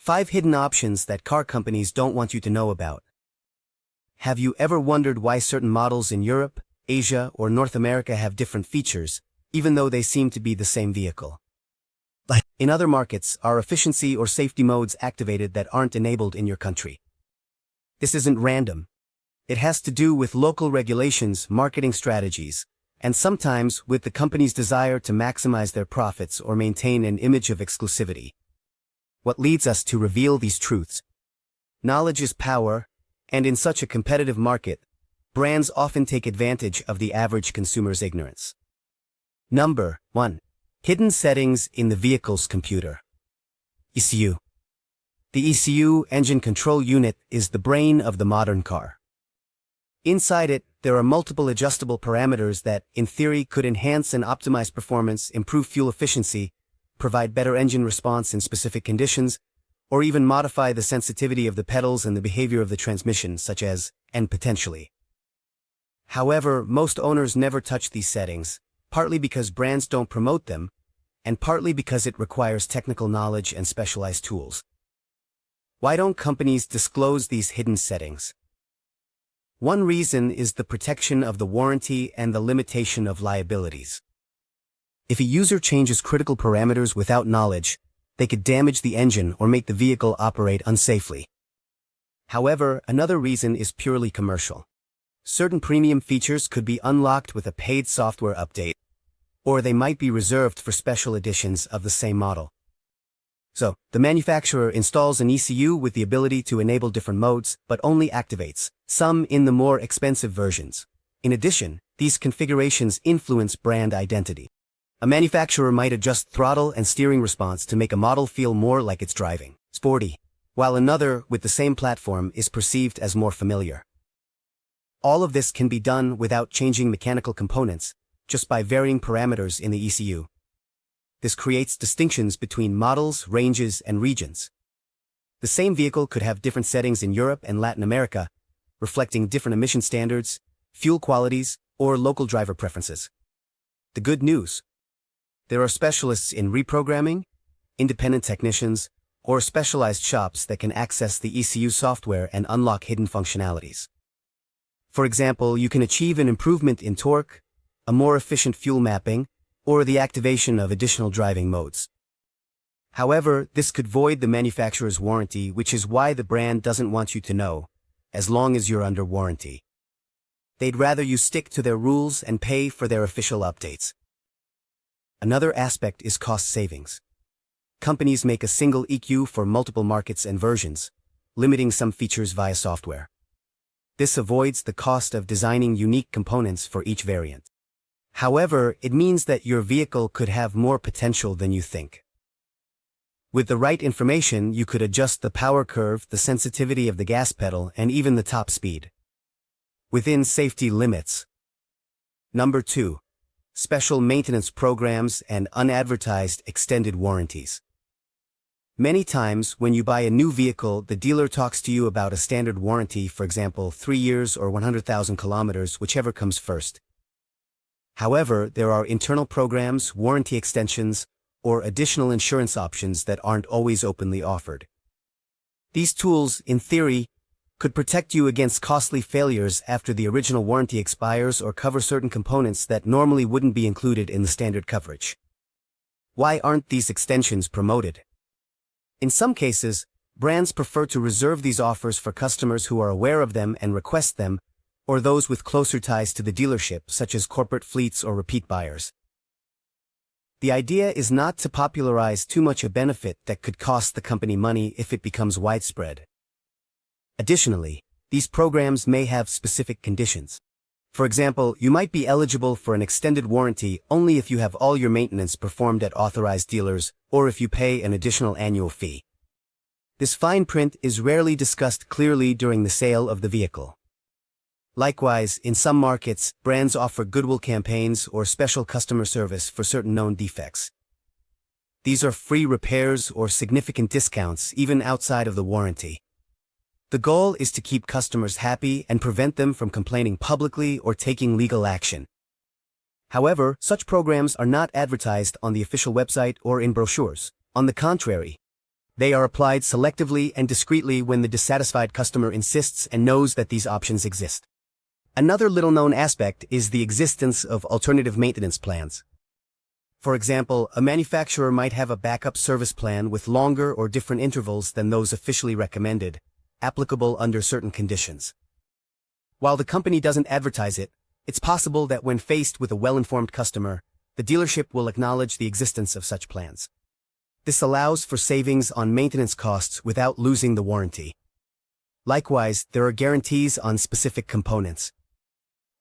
5 hidden options that car companies don't want you to know about. Have you ever wondered why certain models in Europe, Asia, or North America have different features, even though they seem to be the same vehicle? In other markets, are efficiency or safety modes activated that aren't enabled in your country? This isn't random. It has to do with local regulations, marketing strategies, and sometimes with the company's desire to maximize their profits or maintain an image of exclusivity. What leads us to reveal these truths? Knowledge is power, and in such a competitive market, brands often take advantage of the average consumer's ignorance. Number 1. Hidden settings in the vehicle's computer. ECU. The ECU, engine control unit, is the brain of the modern car. Inside it, there are multiple adjustable parameters that, in theory, could enhance and optimize performance, improve fuel efficiency, provide better engine response in specific conditions, or even modify the sensitivity of the pedals and the behavior of the transmission, such as, and potentially. However, most owners never touch these settings, partly because brands don't promote them, and partly because it requires technical knowledge and specialized tools. Why don't companies disclose these hidden settings? One reason is the protection of the warranty and the limitation of liabilities. If a user changes critical parameters without knowledge, they could damage the engine or make the vehicle operate unsafely. However, another reason is purely commercial. Certain premium features could be unlocked with a paid software update, or they might be reserved for special editions of the same model. So, the manufacturer installs an ECU with the ability to enable different modes, but only activates some in the more expensive versions. In addition, these configurations influence brand identity. A manufacturer might adjust throttle and steering response to make a model feel more like it's driving sporty, while another, with the same platform, is perceived as more familiar. All of this can be done without changing mechanical components, just by varying parameters in the ECU. This creates distinctions between models, ranges, and regions. The same vehicle could have different settings in Europe and Latin America, reflecting different emission standards, fuel qualities, or local driver preferences. The good news: there are specialists in reprogramming, independent technicians, or specialized shops that can access the ECU software and unlock hidden functionalities. For example, you can achieve an improvement in torque, a more efficient fuel mapping, or the activation of additional driving modes. However, this could void the manufacturer's warranty, which is why the brand doesn't want you to know, as long as you're under warranty. They'd rather you stick to their rules and pay for their official updates. Another aspect is cost savings. Companies make a single ECU for multiple markets and versions, limiting some features via software. This avoids the cost of designing unique components for each variant. However, it means that your vehicle could have more potential than you think. With the right information, you could adjust the power curve, the sensitivity of the gas pedal, and even the top speed, within safety limits. Number 2. Special maintenance programs and unadvertised extended warranties. Many times, when you buy a new vehicle, the dealer talks to you about a standard warranty, for example, 3 years or 100,000 kilometers, whichever comes first. However, there are internal programs, warranty extensions, or additional insurance options that aren't always openly offered. These tools, in theory, could protect you against costly failures after the original warranty expires or cover certain components that normally wouldn't be included in the standard coverage. Why aren't these extensions promoted? In some cases, brands prefer to reserve these offers for customers who are aware of them and request them, or those with closer ties to the dealership, such as corporate fleets or repeat buyers. The idea is not to popularize too much a benefit that could cost the company money if it becomes widespread. Additionally, these programs may have specific conditions. For example, you might be eligible for an extended warranty only if you have all your maintenance performed at authorized dealers or if you pay an additional annual fee. This fine print is rarely discussed clearly during the sale of the vehicle. Likewise, in some markets, brands offer goodwill campaigns or special customer service for certain known defects. These are free repairs or significant discounts even outside of the warranty. The goal is to keep customers happy and prevent them from complaining publicly or taking legal action. However, such programs are not advertised on the official website or in brochures. On the contrary, They are applied selectively and discreetly when the dissatisfied customer insists and knows that these options exist. Another little-known aspect is the existence of alternative maintenance plans. For example, a manufacturer might have a backup service plan with longer or different intervals than those officially recommended, applicable under certain conditions. While the company doesn't advertise it, it's possible that when faced with a well-informed customer, the dealership will acknowledge the existence of such plans. This allows for savings on maintenance costs without losing the warranty. Likewise, there are guarantees on specific components.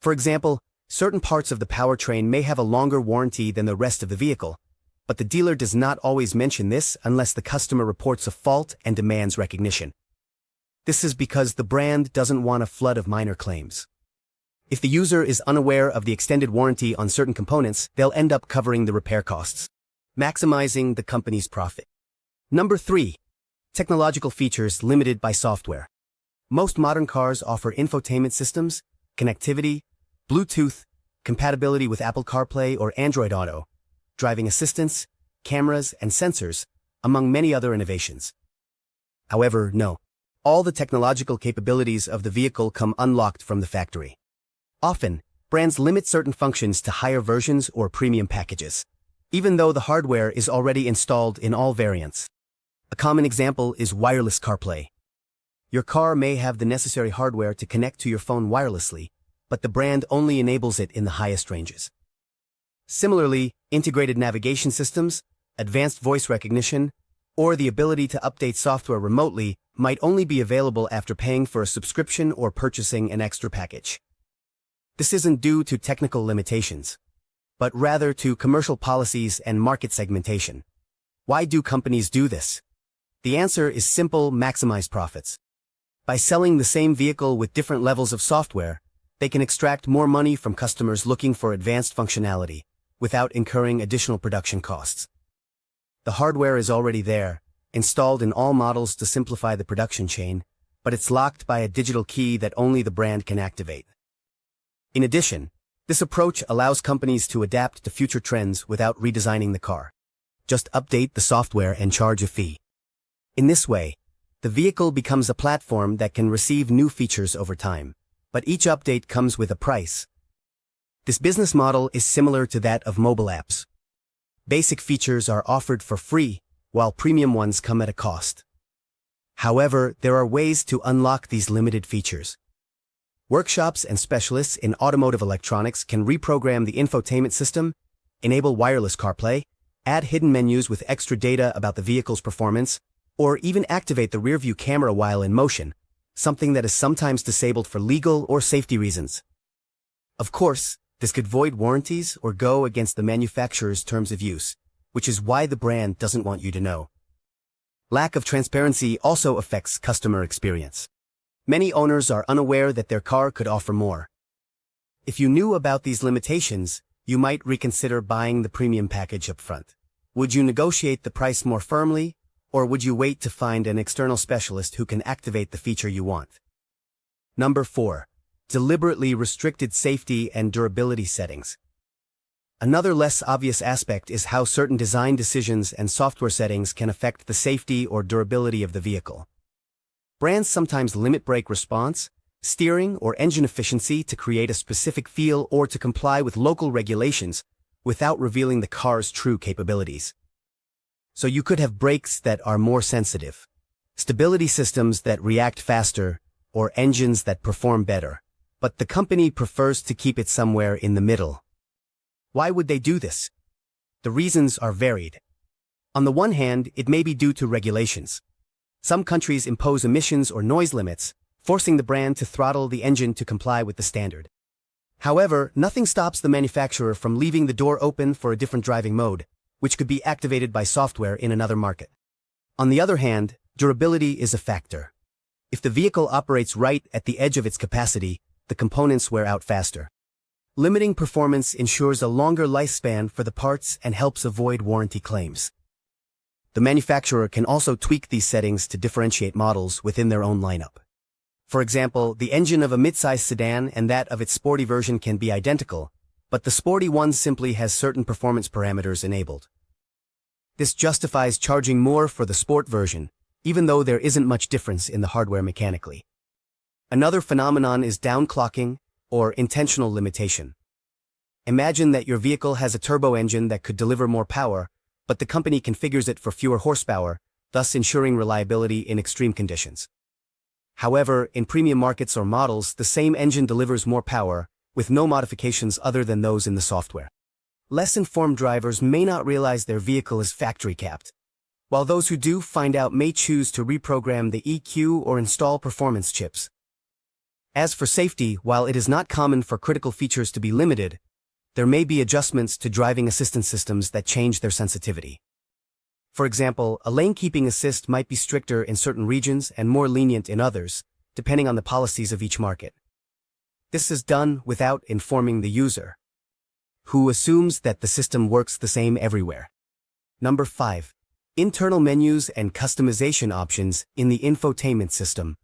For example, certain parts of the powertrain may have a longer warranty than the rest of the vehicle, but the dealer does not always mention this unless the customer reports a fault and demands recognition. This is because the brand doesn't want a flood of minor claims. If the user is unaware of the extended warranty on certain components, they'll end up covering the repair costs, maximizing the company's profit. Number 3. Technological features limited by software. Most modern cars offer infotainment systems, connectivity, Bluetooth, compatibility with Apple CarPlay or Android Auto, driving assistance, cameras, and sensors, among many other innovations. However, no. All the technological capabilities of the vehicle come unlocked from the factory. Often, brands limit certain functions to higher versions or premium packages, even though the hardware is already installed in all variants. A common example is wireless CarPlay. Your car may have the necessary hardware to connect to your phone wirelessly, but the brand only enables it in the highest ranges. Similarly, integrated navigation systems, advanced voice recognition, or the ability to update software remotely might only be available after paying for a subscription or purchasing an extra package. This isn't due to technical limitations, but rather to commercial policies and market segmentation. Why do companies do this? The answer is simple: maximize profits. By selling the same vehicle with different levels of software, they can extract more money from customers looking for advanced functionality, without incurring additional production costs. The hardware is already there, installed in all models to simplify the production chain, but it's locked by a digital key that only the brand can activate. In addition, this approach allows companies to adapt to future trends without redesigning the car. Just update the software and charge a fee. In this way, the vehicle becomes a platform that can receive new features over time, but each update comes with a price. This business model is similar to that of mobile apps. Basic features are offered for free, while premium ones come at a cost. However, there are ways to unlock these limited features. Workshops and specialists in automotive electronics can reprogram the infotainment system, enable wireless CarPlay, add hidden menus with extra data about the vehicle's performance, or even activate the rearview camera while in motion, something that is sometimes disabled for legal or safety reasons. Of course, this could void warranties or go against the manufacturer's terms of use, which is why the brand doesn't want you to know. Lack of transparency also affects customer experience. Many owners are unaware that their car could offer more. If you knew about these limitations, you might reconsider buying the premium package up front. Would you negotiate the price more firmly, or would you wait to find an external specialist who can activate the feature you want? Number 4. Deliberately restricted safety and durability settings. Another less obvious aspect is how certain design decisions and software settings can affect the safety or durability of the vehicle. Brands sometimes limit brake response, steering, or engine efficiency to create a specific feel or to comply with local regulations without revealing the car's true capabilities. So you could have brakes that are more sensitive, stability systems that react faster, or engines that perform better, but the company prefers to keep it somewhere in the middle. Why would they do this? The reasons are varied. On the one hand, it may be due to regulations. Some countries impose emissions or noise limits, forcing the brand to throttle the engine to comply with the standard. However, nothing stops the manufacturer from leaving the door open for a different driving mode, which could be activated by software in another market. On the other hand, durability is a factor. If the vehicle operates right at the edge of its capacity, the components wear out faster. Limiting performance ensures a longer lifespan for the parts and helps avoid warranty claims. The manufacturer can also tweak these settings to differentiate models within their own lineup. For example, the engine of a midsize sedan and that of its sporty version can be identical, but the sporty one simply has certain performance parameters enabled. This justifies charging more for the sport version, even though there isn't much difference in the hardware mechanically. Another phenomenon is downclocking, or intentional limitation. Imagine that your vehicle has a turbo engine that could deliver more power, but the company configures it for fewer horsepower, thus ensuring reliability in extreme conditions. However, in premium markets or models, the same engine delivers more power, with no modifications other than those in the software. Less informed drivers may not realize their vehicle is factory capped, while those who do find out may choose to reprogram the EQ or install performance chips. As for safety, while it is not common for critical features to be limited, there may be adjustments to driving assistance systems that change their sensitivity. For example, a lane-keeping assist might be stricter in certain regions and more lenient in others, depending on the policies of each market. This is done without informing the user, who assumes that the system works the same everywhere. Number 5. Internal menus and customization options in the infotainment system.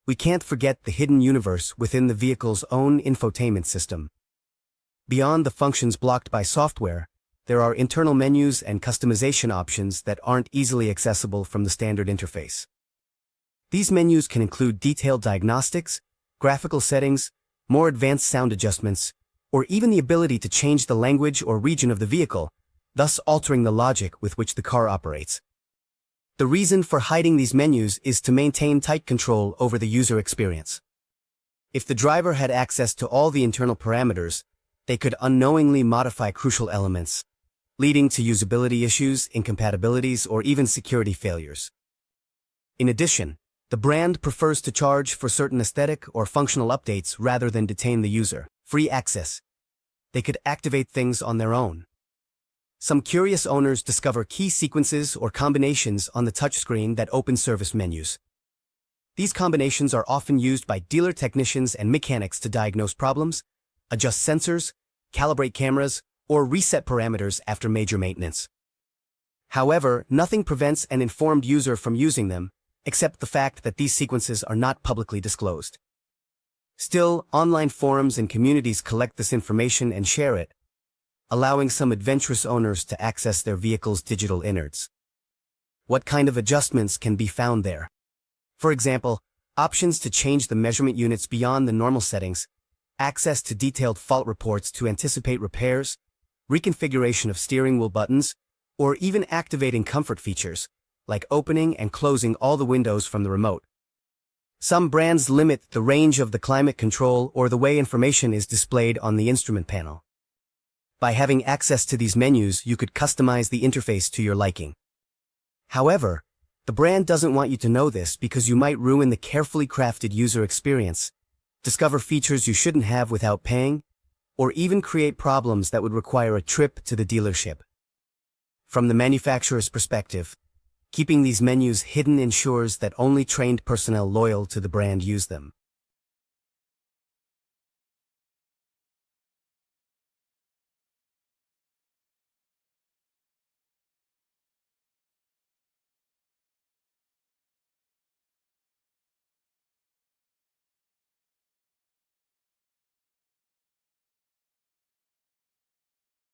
We can't forget the hidden universe within the vehicle's own infotainment system. Beyond the functions blocked by software, there are internal menus and customization options that aren't easily accessible from the standard interface. These menus can include detailed diagnostics, graphical settings, more advanced sound adjustments, or even the ability to change the language or region of the vehicle, thus altering the logic with which the car operates. The reason for hiding these menus is to maintain tight control over the user experience. If the driver had access to all the internal parameters, they could unknowingly modify crucial elements, leading to usability issues, incompatibilities, or even security failures. In addition, the brand prefers to charge for certain aesthetic or functional updates rather than detain the user. Free access. They could activate things on their own. Some curious owners discover key sequences or combinations on the touchscreen that open service menus. These combinations are often used by dealer technicians and mechanics to diagnose problems, adjust sensors, calibrate cameras, or reset parameters after major maintenance. However, nothing prevents an informed user from using them, except the fact that these sequences are not publicly disclosed. Still, online forums and communities collect this information and share it, allowing some adventurous owners to access their vehicle's digital innards. What kind of adjustments can be found there? For example, options to change the measurement units beyond the normal settings, access to detailed fault reports to anticipate repairs, reconfiguration of steering wheel buttons, or even activating comfort features, like opening and closing all the windows from the remote. Some brands limit the range of the climate control or the way information is displayed on the instrument panel. By having access to these menus, you could customize the interface to your liking. However, the brand doesn't want you to know this because you might ruin the carefully crafted user experience, discover features you shouldn't have without paying, or even create problems that would require a trip to the dealership. From the manufacturer's perspective, keeping these menus hidden ensures that only trained personnel loyal to the brand use them.